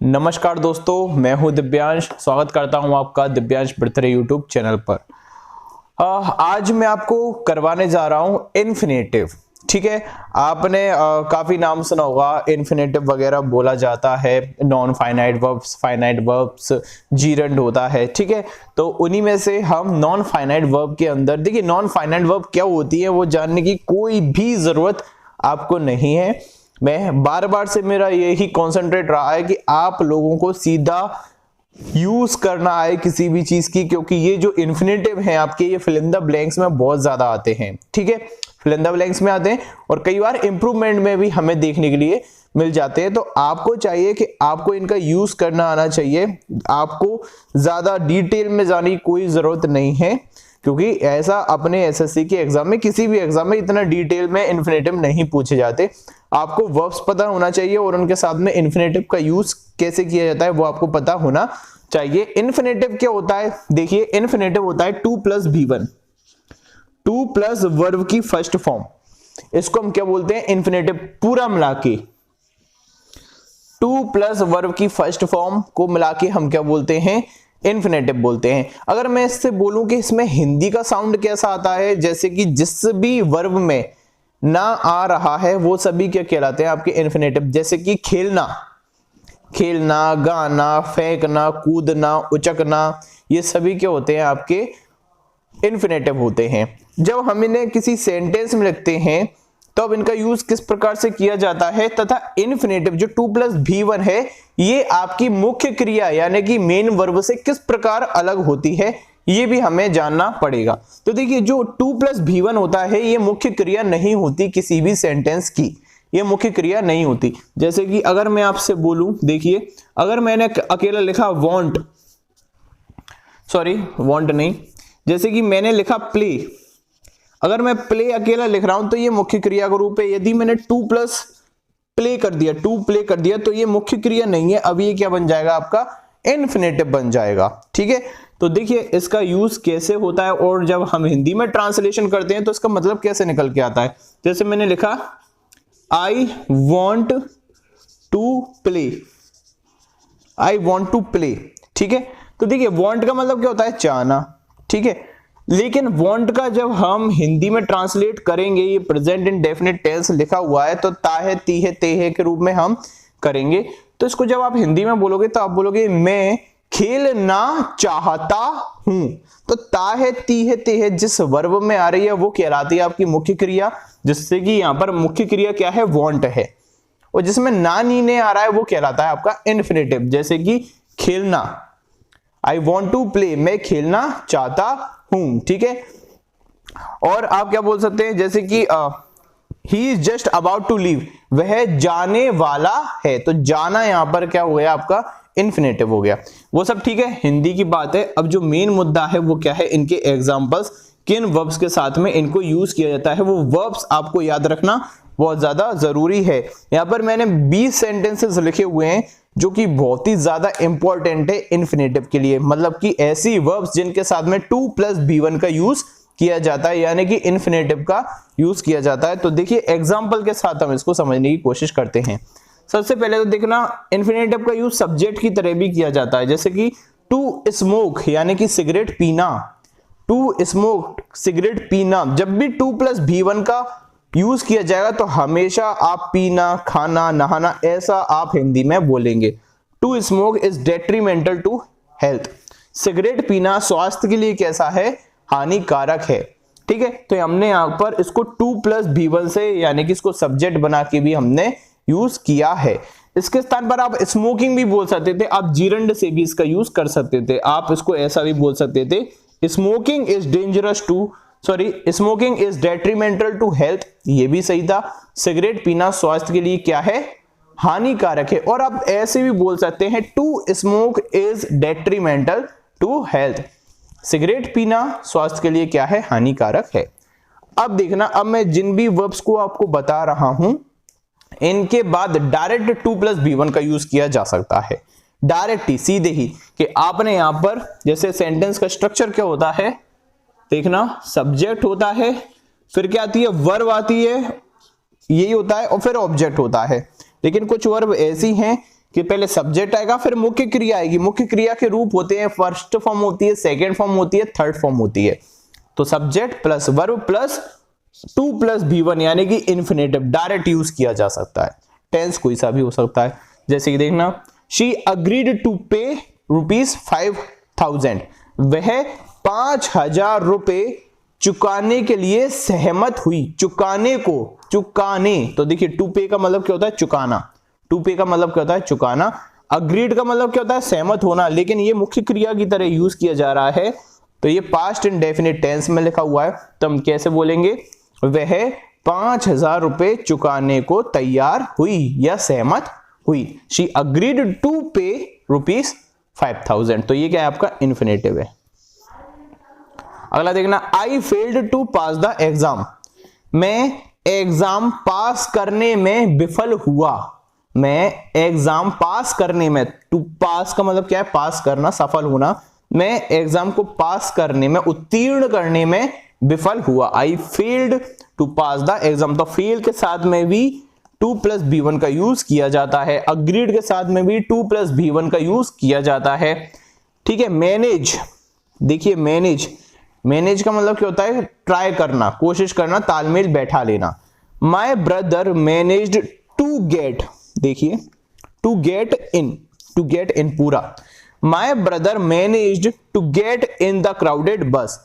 नमस्कार दोस्तों, मैं हूं दिव्यांश। स्वागत करता हूं आपका दिव्यांश बर्थडे यूट्यूब चैनल पर। आज मैं आपको करवाने जा रहा हूं इन्फिनेटिव। ठीक है, आपने काफी नाम सुना होगा, इन्फिनेटिव वगैरह बोला जाता है, non finite verbs, finite verbs, gerund होता है। ठीक है, तो उन्हीं में से हम नॉन फाइनाइट वर्ब के अंदर देखिए, नॉन फाइनाइट वर्ब क्या होती है वो जानने की कोई भी जरूरत आपको नहीं है। मैं बार बार से मेरा यही कॉन्सेंट्रेट रहा है कि आप लोगों को सीधा यूज करना है किसी भी चीज की, क्योंकि ये जो इन्फिनेटिव हैं आपके, ये फिल इन द ब्लैंक्स में बहुत ज्यादा आते हैं। ठीक है, फिल इन द ब्लैंक्स में आते हैं और कई बार इंप्रूवमेंट में भी हमें देखने के लिए मिल जाते हैं। तो आपको चाहिए कि आपको इनका यूज करना आना चाहिए। आपको ज्यादा डिटेल में जाने की कोई जरूरत नहीं है, क्योंकि ऐसा अपने एसएससी के एग्जाम में, किसी भी एग्जाम में इतना डिटेल में इन्फिनेटिव नहीं पूछे जाते। आपको वर्ब्स पता होना चाहिए और उनके साथ में इन्फिनेटिव का यूज कैसे किया जाता है वो आपको पता होना चाहिए। इन्फिनेटिव क्या होता है? देखिए, इन्फिनेटिव होता है 2 + V1, 2 प्लस वर्ब की फर्स्ट फॉर्म। इसको हम क्या बोलते हैं? इन्फिनेटिव। पूरा मिला के 2 प्लस वर्ब की फर्स्ट फॉर्म को मिला के हम क्या बोलते हैं? इन्फिनेटिव बोलते हैं। अगर मैं इससे बोलूं कि इसमें हिंदी का साउंड कैसा आता है, जैसे कि जिस भी वर्ब में ना आ रहा है वो सभी क्या कहलाते हैं? आपके इन्फिनेटिव। जैसे कि खेलना, खेलना, गाना, फेंकना, कूदना, उचकना, ये सभी क्या होते हैं? आपके इन्फिनेटिव होते हैं। जब हम इन्हें किसी सेंटेंस में लिखते हैं तो अब इनका यूज किस प्रकार से किया जाता है, तथा इन्फिनेटिव जो 2 + V1 है, ये आपकी मुख्य क्रिया यानी कि मेन वर्ब से किस प्रकार अलग होती है, ये भी हमें जानना पड़ेगा। तो देखिए, जो 2 + V1 होता है, ये मुख्य क्रिया नहीं होती किसी भी सेंटेंस की, ये मुख्य क्रिया नहीं होती। जैसे कि अगर मैं आपसे बोलूं, देखिए, अगर मैंने अकेला लिखा वांट, सॉरी वांट नहीं, जैसे कि मैंने लिखा प्ले, अगर मैं प्ले अकेला लिख रहा हूं तो ये मुख्य क्रिया का रूप है। यदि मैंने 2 + प्ले कर दिया, 2 प्ले कर दिया, तो ये मुख्य क्रिया नहीं है। अब ये क्या बन जाएगा? आपका इन्फिनेटिव बन जाएगा। ठीक है, तो देखिए इसका यूज कैसे होता है, और जब हम हिंदी में ट्रांसलेशन करते हैं तो इसका मतलब कैसे निकल के आता है। जैसे मैंने लिखा I want to play, I want to play. ठीक है, तो देखिए वॉन्ट का मतलब क्या होता है? चाहना। ठीक है, लेकिन वांट का जब हम हिंदी में ट्रांसलेट करेंगे, ये प्रेजेंट इंडेफिनिट टेंस लिखा हुआ है, तो ताहे, तीहे, तेहे के रूप में हम करेंगे। तो इसको जब आप हिंदी में बोलोगे तो आप बोलोगे मैं खेलना चाहता हूं। तो ताहे, तीहे, तेहे जिस वर्ब में आ रही है वो कहलाती है आपकी मुख्य क्रिया, जिससे कि यहां पर मुख्य क्रिया क्या है? वांट है। और जिसमें ना नीने आ रहा है वो कहलाता है आपका इन्फिनेटिव। जैसे कि खेलना, आई वॉन्ट टू प्ले, मैं खेलना चाहता हूं। ठीक है, और आप क्या बोल सकते हैं? जैसे कि he is just about to leave, वह जाने वाला है। तो जाना यहां पर क्या हो गया? आपका इन्फिनेटिव हो गया। वो सब ठीक है, हिंदी की बात है। अब जो मेन मुद्दा है वो क्या है? इनके एग्जांपल्स, किन वर्ब्स के साथ में इनको यूज किया जाता है, वो वर्ब्स आपको याद रखना बहुत ज्यादा जरूरी है। यहां पर मैंने 20 सेंटेंसेस लिखे हुए हैं जो कि बहुत ही ज्यादा इंपॉर्टेंट है इन्फिनेटिव के लिए। मतलब कि ऐसी वर्ब्स जिनके साथ में 2 + V1 का यूज किया जाता है, यानी कि इन्फिनेटिव का यूज किया जाता है। तो देखिए एग्जांपल के साथ हम इसको समझने की कोशिश करते हैं। सबसे पहले तो देखना, इन्फिनेटिव का यूज सब्जेक्ट की तरह भी किया जाता है। जैसे कि टू स्मोक, यानी कि सिगरेट पीना, टू स्मोक, सिगरेट पीना। जब भी 2 + V1 का यूज किया जाएगा तो हमेशा आप पीना, खाना, नहाना, ऐसा आप हिंदी में बोलेंगे। To smoke is detrimental to health, cigarette पीना स्वास्थ्य के लिए कैसा है? हानिकारक है। ठीक है, तो हमने यहां पर इसको 2 + V1 से, यानी कि इसको सब्जेक्ट बना के भी हमने यूज किया है। इसके स्थान पर आप स्मोकिंग भी बोल सकते थे, आप जीरंड से भी इसका यूज कर सकते थे। आप इसको ऐसा भी बोल सकते थे, smoking is dangerous to, sorry, smoking is detrimental to health, ये भी सही था। सिगरेट पीना स्वास्थ्य के लिए क्या है? हानिकारक है। और आप ऐसे भी बोल सकते हैं, to smoke is detrimental to health, cigarette पीना स्वास्थ्य के लिए क्या है? हानिकारक है। अब देखना, अब मैं जिन भी वर्ब्स को आपको बता रहा हूं, इनके बाद डायरेक्ट 2 + V1 का यूज किया जा सकता है। डायरेक्ट ही, सीधे ही, कि आपने यहां पर, जैसे सेंटेंस का स्ट्रक्चर क्या होता है? देखना, सब्जेक्ट होता है, फिर क्या आती है? वर्ब आती है, यही होता है, और फिर ऑब्जेक्ट होता है। लेकिन कुछ वर्ब ऐसी हैं कि पहले सब्जेक्ट आएगा फिर मुख्य क्रिया आएगी। मुख्य क्रिया के रूप होते हैं, फर्स्ट फॉर्म होती है, सेकेंड फॉर्म होती है, थर्ड फॉर्म होती है। तो subject plus verb plus 2 plus V1 यानी कि इन्फिनेटिव डायरेक्ट यूज किया जा सकता है। टेंस कोई सा भी हो सकता है। जैसे कि देखना, शी अग्रीड टू पे ₹5,000, वह 5,000 रुपए चुकाने के लिए सहमत हुई। चुकाने को, चुकाने, तो देखिए टू पे का मतलब क्या होता है, चुकाना। टू पे का मतलब क्या होता है, चुकाना। अग्रीड का मतलब क्या होता है, सहमत होना, लेकिन ये मुख्य क्रिया की तरह यूज किया जा रहा है, तो ये पास्ट इंडेफिनिट टेंस में लिखा हुआ है। तो हम कैसे बोलेंगे, वह 5,000 रुपए चुकाने को तैयार हुई या सहमत हुई। शी अग्रीड टू पे ₹5,000, तो ये क्या है आपका इन्फिनेटिव है। अगला देखना, I failed to pass the exam, मैं एग्जाम पास करने में विफल हुआ। मैं एग्जाम पास करने में, टू पास का मतलब क्या है, पास करना, सफल होना। मैं एग्जाम को पास करने में, उत्तीर्ण करने में विफल हुआ। I failed to pass the exam, तो फेल के साथ में भी 2 प्लस B1 का यूज किया जाता है। अग्रीड के साथ में भी 2 प्लस B1 का यूज किया जाता है। ठीक है। मैनेज, देखिए मैनेज, मैनेज का मतलब क्या होता है, ट्राई करना, कोशिश करना, तालमेल बैठा लेना। My brother managed to get, देखिए टू गेट इन पूरा। My brother managed to get in the crowded bus,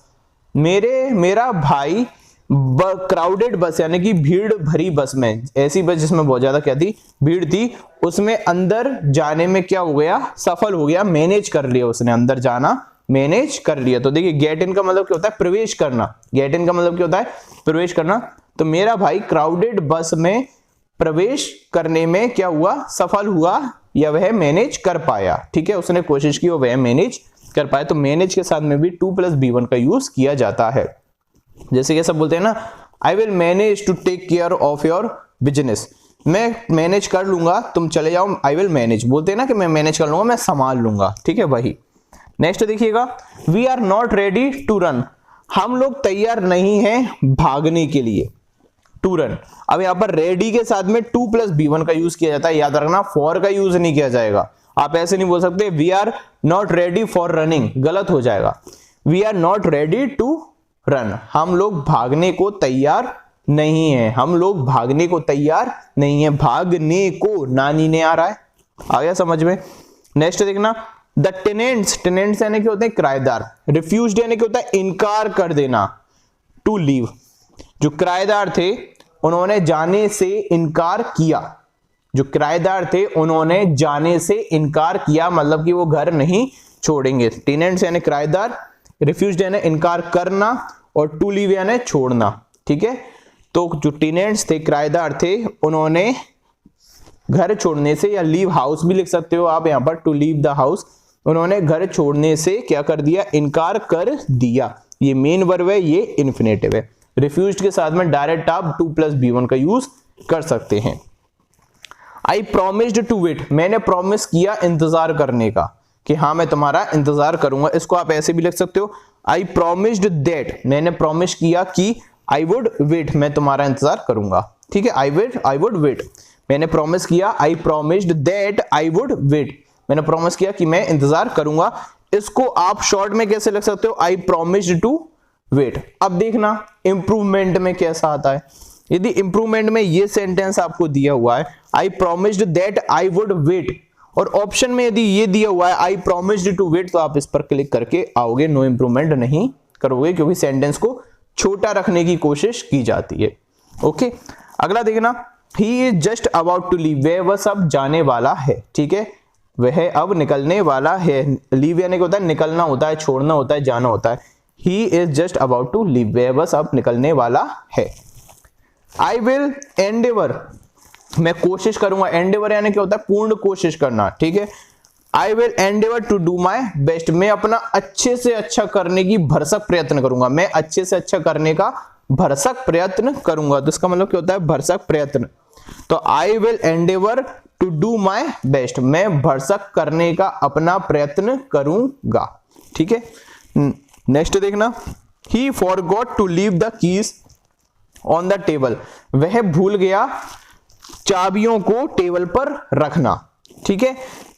मेरा भाई क्राउडेड बस यानी कि भीड़ भरी बस में, ऐसी बस जिसमें बहुत ज्यादा क्या थी, भीड़ थी, उसमें अंदर जाने में क्या हो गया, सफल हो गया, मैनेज कर लिया उसने, अंदर जाना मैनेज कर लिया। तो देखिए गेट इन का मतलब क्या होता है, प्रवेश करना। गेट इन का मतलब क्या होता है, प्रवेश करना। तो मेरा भाई क्राउडेड बस में प्रवेश करने में क्या हुआ, सफल हुआ या वह मैनेज कर पाया। ठीक है, उसने कोशिश की और वह मैनेज कर पाया। तो मैनेज के साथ में भी 2 प्लस B1 का यूज किया जाता है। जैसे कि सब बोलते हैं ना, I will manage to take care of your business, मैं मैनेज कर लूंगा, तुम चले जाओ। आई विल मैनेज, बोलते हैं ना कि मैं मैनेज कर लूंगा, मैं संभाल लूंगा। ठीक है, वही। नेक्स्ट देखिएगा, we are not ready to run, हम लोग तैयार नहीं हैं भागने के लिए। टू रन, अब यहां पर रेडी के साथ में 2 प्लस B1 का यूज किया जाता है, याद रखना, फॉर का यूज नहीं किया जाएगा। आप ऐसे नहीं बोल सकते we are not ready for running, गलत हो जाएगा। We are not ready to run, हम लोग भागने को तैयार नहीं है, हम लोग भागने को तैयार नहीं है। भागने को नानी ने आ रहा है, आ गया समझ में। नेक्स्ट देखना, द टेनेंट्स, टेनेंट्स यानी क्या होते हैं, किराएदार। रिफ्यूज्ड यानी क्या होता है, इनकार कर देना। टू लीव, जो किराएदार थे उन्होंने जाने से इनकार किया। जो किराएदार थे उन्होंने जाने से इनकार किया, मतलब कि वो घर नहीं छोड़ेंगे। टेनेंट्स यानी किराएदार, रिफ्यूज्ड यानी इनकार करना, और टू लीव यानी छोड़ना। ठीक है, तो जो टेनेंट्स थे, किराएदार थे, उन्होंने घर छोड़ने से, या लीव हाउस भी लिख सकते हो आप यहां पर, टू लीव द हाउस, उन्होंने घर छोड़ने से क्या कर दिया, इनकार कर दिया। ये मेन वर्ब है, ये इन्फिनेटिव है। रिफ्यूज्ड के साथ में डायरेक्ट आप 2 प्लस B1 का यूज कर सकते हैं। आई प्रोमिस्ड टू वेट, मैंने प्रॉमिस किया इंतजार करने का, कि हाँ मैं तुम्हारा इंतजार करूंगा। इसको आप ऐसे भी लिख सकते हो, आई प्रोमिस्ड दैट, मैंने प्रॉमिस किया कि आई वुड वेट, मैं तुम्हारा इंतजार करूंगा। ठीक है, आई वुड वेट, मैंने प्रॉमिस किया, I promised that I would wait, मैंने प्रॉमिस किया कि मैं इंतजार करूंगा। इसको आप शॉर्ट में कैसे लिख सकते हो, आई प्रोमिस्ड टू वेट। अब देखना इंप्रूवमेंट में कैसा आता है। यदि इंप्रूवमेंट में ये सेंटेंस आपको दिया हुआ है, I promised that I would wait, और ऑप्शन में यदि ये दिया हुआ है आई प्रोमिस्ड टू वेट, तो आप इस पर क्लिक करके आओगे, नो इंप्रूवमेंट नहीं करोगे, क्योंकि सेंटेंस को छोटा रखने की कोशिश की जाती है। ओके, अगला देखना, he is just about to leave, वह सब जाने वाला है। ठीक है, वह अब निकलने वाला है। लीव यानी क्या होता है, निकलना होता है, छोड़ना होता है, जाना होता है। He is just about to leave, वह बस अब निकलने वाला है। आई विल एंडेवर, मैं कोशिश करूंगा। एंडेवर यानी क्या होता है, पूर्ण कोशिश करना। ठीक है, I will endeavour to do my best, मैं अपना अच्छे से अच्छा करने की भरसक प्रयत्न करूंगा। मैं अच्छे से अच्छा करने का भरसक प्रयत्न करूंगा, तो इसका मतलब क्या होता है, भरसक प्रयत्न। तो I will endeavour to do my best, मैं भरसक करने का अपना प्रयत्न करूंगा। ठीक है, नेक्स्ट देखना, he forgot to leave the keys on the table, वह भूल गया चाबियों को टेबल पर रखना। ठीक है,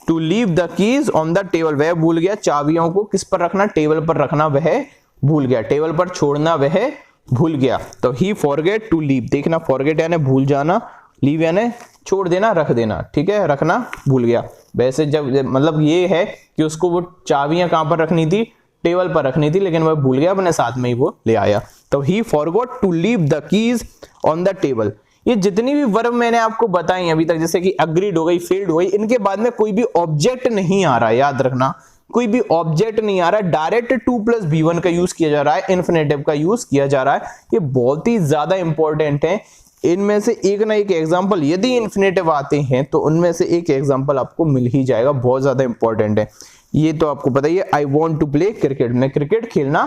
to leave the keys on the table, वह भूल गया चाबियों को किस पर रखना, टेबल पर रखना, वह भूल गया, टेबल पर छोड़ना वह भूल गया। तो ही फॉरगेट टू लीव, देखना फॉरगेट यानी भूल जाना, लीव यानी छोड़ देना, रख देना, ठीक है, रखना भूल गया। वैसे जब मतलब ये है कि उसको वो चाबियां कहां पर रखनी थी, टेबल पर रखनी थी, लेकिन वह भूल गया, अपने साथ में ही वो ले आया। तो he forgot to leave the keys on the table. ये जितनी भी वर्ब मैंने आपको बताई अभी तक, जैसे कि अग्रीड हो गई, फेल्ड हो गई, इनके बाद में कोई भी ऑब्जेक्ट नहीं आ रहा है, याद रखना कोई भी ऑब्जेक्ट नहीं आ रहा है, डायरेक्ट टू प्लस V1 का यूज किया जा रहा है, इन्फिनेटिव का यूज किया जा रहा है। ये बहुत ही ज्यादा इंपॉर्टेंट है। इनमें से एक ना एक एग्जांपल यदि इन्फिनेटिव आते हैं तो उनमें से एक एग्जांपल आपको मिल ही जाएगा, बहुत ज्यादा इंपॉर्टेंट है। ये तो आपको पता ही है, I want to play cricket, मैं क्रिकेट खेलना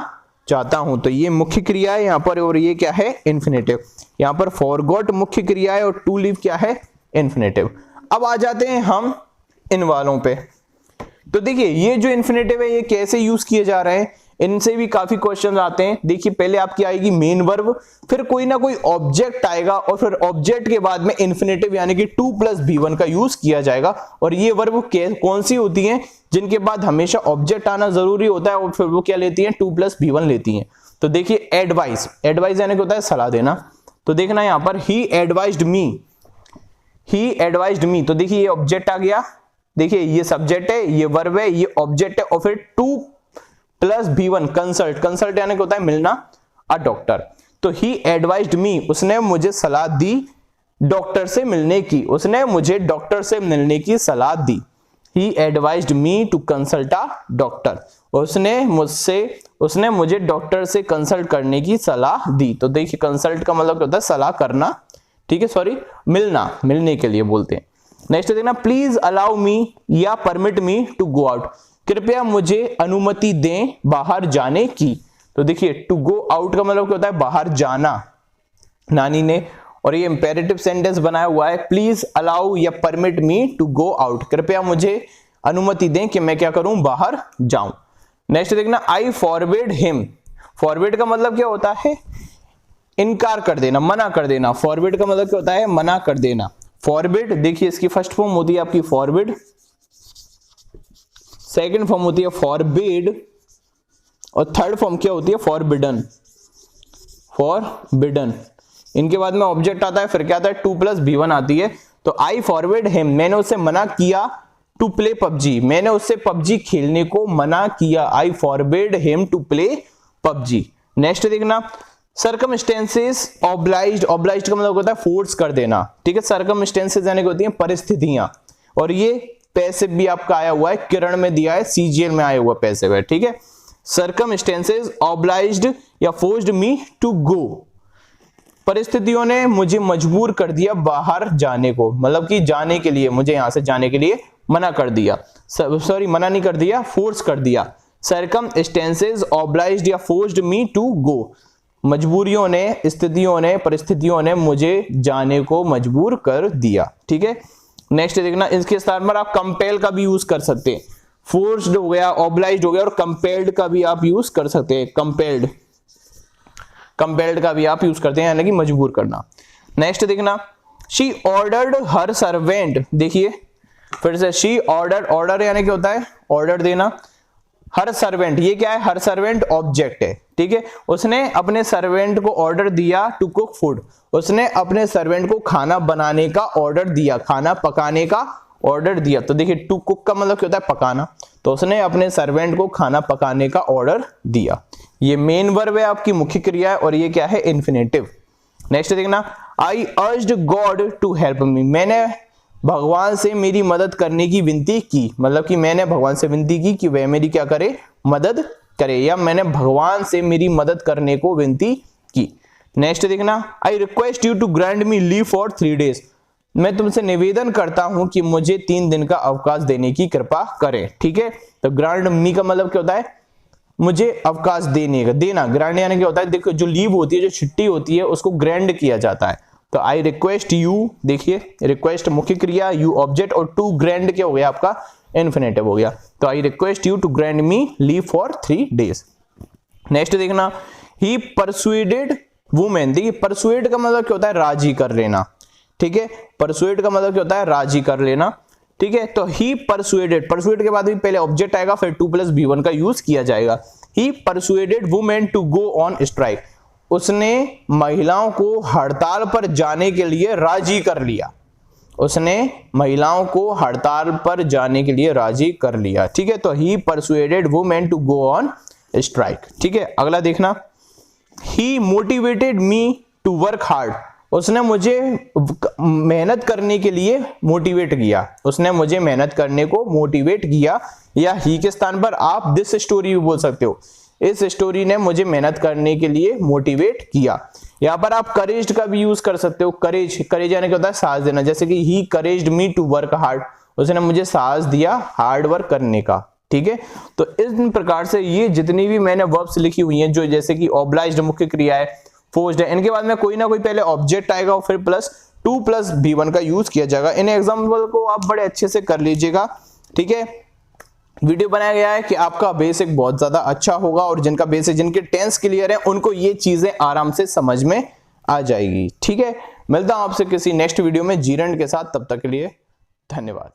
चाहता हूं, तो ये मुख्य क्रिया है यहाँ पर, और ये क्या है, इन्फिनेटिव। यहाँ पर फॉरगॉट मुख्य क्रिया है और टू लीव क्या है, इन्फिनेटिव। अब आ जाते हैं हम इन वालों पे। तो देखिए ये जो इन्फिनेटिव है ये कैसे यूज किए जा रहे हैं, इनसे भी काफी क्वेश्चंस आते हैं। देखिए पहले आपकी आएगी मेन वर्ब, फिर कोई ना कोई ऑब्जेक्ट आएगा, और फिर ऑब्जेक्ट के बाद में इन्फिनेटिव यानी कि टू प्लस V1 का यूज किया जाएगा। और ये वर्ब कौन सी होती हैं, जिनके बाद हमेशा ऑब्जेक्ट आना जरूरी होता है, और फिर वो क्या लेती हैं, टू प्लस V1 लेती हैं। तो देखिए एडवाइस, एडवाइस यानी कि होता है सलाह देना। तो देखना यहाँ पर ही एडवाइज्ड मी, ही एडवाइज्ड मी, तो देखिए ये ऑब्जेक्ट आ गया, देखिए ये सब्जेक्ट है, ये वर्ब है, ये ऑब्जेक्ट है, और फिर two plus V1 consult, consult यानी कि होता है मिलना, अ डॉक्टर। तो ही एडवाइज्ड मी, उसने मुझे सलाह दी डॉक्टर से मिलने की, उसने मुझे डॉक्टर से मिलने की सलाह दी। He advised me to consult a doctor, उसने मुझे डॉक्टर से कंसल्ट करने की सलाह दी। तो देखिए कंसल्ट का मतलब क्या होता है, सलाह करना, ठीक है, सॉरी मिलना, मिलने के लिए बोलते हैं। नेक्स्ट देखना, प्लीज अलाउ मी या permit me to go out, कृपया मुझे अनुमति दें बाहर जाने की। तो देखिए टू गो आउट का मतलब क्या होता है, बाहर जाना, नानी ने, और ये इंपेरेटिव सेंटेंस बनाया हुआ है, प्लीज अलाउ या permit me to go out, कृपया मुझे अनुमति दें कि मैं क्या करूं, बाहर जाऊं। नेक्स्ट देखना, आई फॉरबिड हिम, फॉरबिड का मतलब क्या होता है, इनकार कर देना, मना कर देना। फॉरबिड का मतलब क्या होता है, मना कर देना। फॉरबिड देखिए इसकी फर्स्ट फॉर्म होती है आपकी फॉरबिड, सेकंड फॉर्म होती है फॉरबिड, और थर्ड फॉर्म क्या होती है, फॉरबिडन, फॉरबिडन। इनके बाद में ऑब्जेक्ट आता है, फिर क्या आता है, टू प्लस V1 आती है। तो आई फॉरबिड हिम, मैंने उसे मना किया टू प्ले पबजी, मैंने उससे पबजी खेलने को मना किया। I forbid him to play PUBG. Next देखना, सर्कमस्टेंसेस ऑब्लाइज्ड, ऑब्लाइज्ड का मतलब होता है फोर्स कर देना, ठीक है। सर्कमस्टेंसेस यानी होती हैं परिस्थितियां, और ये पैसिव भी आपका आया हुआ है, किरण में दिया है, CGL में आया हुआ पैसिव है, ठीक है। सर्कमस्टेंसेस ऑब्लाइज्ड या फोर्स्ड मी टू गो, परिस्थितियों ने मुझे मजबूर कर दिया बाहर जाने को, मतलब कि जाने के लिए, मुझे यहां से जाने के लिए मना कर दिया, सॉरी मना नहीं कर दिया, फोर्स कर दिया। सर्कमस्टेंसेस ऑब्लाइज्ड या फोर्स्ड मी टू गो, मजबूरियों ने, स्थितियों ने, परिस्थितियों ने मुझे जाने को मजबूर कर दिया, ठीक है। नेक्स्ट देखना, इसके स्थान पर आप कंपेल का भी यूज कर सकते हैं, फोर्स्ड हो गया, ऑब्लाइज्ड हो गया, और कंपेल्ड का भी आप यूज कर सकते हैं, कंपेल्ड, कंपेल्ड का भी आप यूज करते हैं, यानी कि मजबूर करना। नेक्स्ट देखना, शी ऑर्डर्ड हर सर्वेंट, देखिए फिर से शी ऑर्डर, ऑर्डर यानी क्या होता है, ऑर्डर देना। हर सर्वेंट, ये क्या है, हर सर्वेंट ऑब्जेक्ट है, ठीक है। उसने अपने सर्वेंट को ऑर्डर दिया टू कुक फूड, उसने अपने सर्वेंट को खाना बनाने का ऑर्डर दिया, खाना पकाने का ऑर्डर दिया। तो देखिए टू कुक का मतलब क्या होता है, पकाना, तो उसने अपने सर्वेंट को खाना पकाने का ऑर्डर दिया। ये मेन वर्ब है आपकी, मुख्य क्रिया है, और ये क्या है, इन्फिनेटिव। नेक्स्ट देखना, I urged God to help me, मैंने भगवान से मेरी मदद करने की विनती की, मतलब कि मैंने भगवान से विनती की कि वह मेरी क्या करे, मदद करे, या मैंने भगवान से मेरी मदद करने को विनती की। नेक्स्ट देखना, I request you to grant me leave for 3 days, मैं तुमसे निवेदन करता हूं कि मुझे 3 दिन का अवकाश देने की कृपा करें, ठीक है। तो ग्रांट मी का मतलब क्या होता है, मुझे अवकाश देने का, देना, ग्रांट यानी क्या होता है, देखो जो लीव होती है, जो छुट्टी होती है, उसको ग्रांट किया जाता है। तो आई रिक्वेस्ट यू, देखिए रिक्वेस्ट मुख्य क्रिया, यू ऑब्जेक्ट, और टू ग्रांट क्या हो गया आपका, इन्फिनेटिव हो गया। तो I request you to grant me leave for 3 days। Next देखना, ही परसुएडेड वुमेन, देखिए परसुएड का मतलब क्या होता है, राजी कर लेना, ठीक है। परसुएड का मतलब क्या होता है, राजी कर लेना, ठीक है। तो ही परसुएडेड, परसुएड के बाद भी पहले ऑब्जेक्ट आएगा, फिर 2 + B1 का यूज किया जाएगा। He persuaded women to go on strike, उसने महिलाओं को हड़ताल पर जाने के लिए राजी कर लिया, उसने महिलाओं को हड़ताल पर जाने के लिए राजी कर लिया। ठीक है, तो he persuaded women to go on strike. ठीक है, अगला देखना, he motivated me to work hard, उसने मुझे मेहनत करने के लिए मोटिवेट किया, उसने मुझे मेहनत करने को मोटिवेट किया, या ही के स्थान पर आप दिस स्टोरी भी बोल सकते हो, इस स्टोरी ने मुझे मेहनत करने के लिए मोटिवेट किया। यहां पर आप करेज्ड का भी यूज कर सकते हो, करेज, करेज यानी क्या होता है, साहस देना, जैसे कि ही करेज्ड मी टू वर्क हार्ड, उसने मुझे साहस दिया हार्ड वर्क करने का। ठीक है, तो इस प्रकार से ये जितनी भी मैंने वर्ब्स लिखी हुई हैं, जो जैसे कि ऑब्लाइज्ड मुख्य क्रिया है, फोर्स्ड है, इनके बाद में कोई ना कोई पहले ऑब्जेक्ट आएगा और फिर +2 + B1 का यूज किया जाएगा। इन एग्जाम्पल को आप बड़े अच्छे से कर लीजिएगा। ठीक है, वीडियो बनाया गया है कि आपका बेसिक बहुत ज्यादा अच्छा होगा, और जिनका बेसिक, जिनके टेंस क्लियर है, उनको ये चीजें आराम से समझ में आ जाएगी। ठीक है, मिलता हूं आपसे किसी नेक्स्ट वीडियो में जीरंड के साथ, तब तक के लिए धन्यवाद।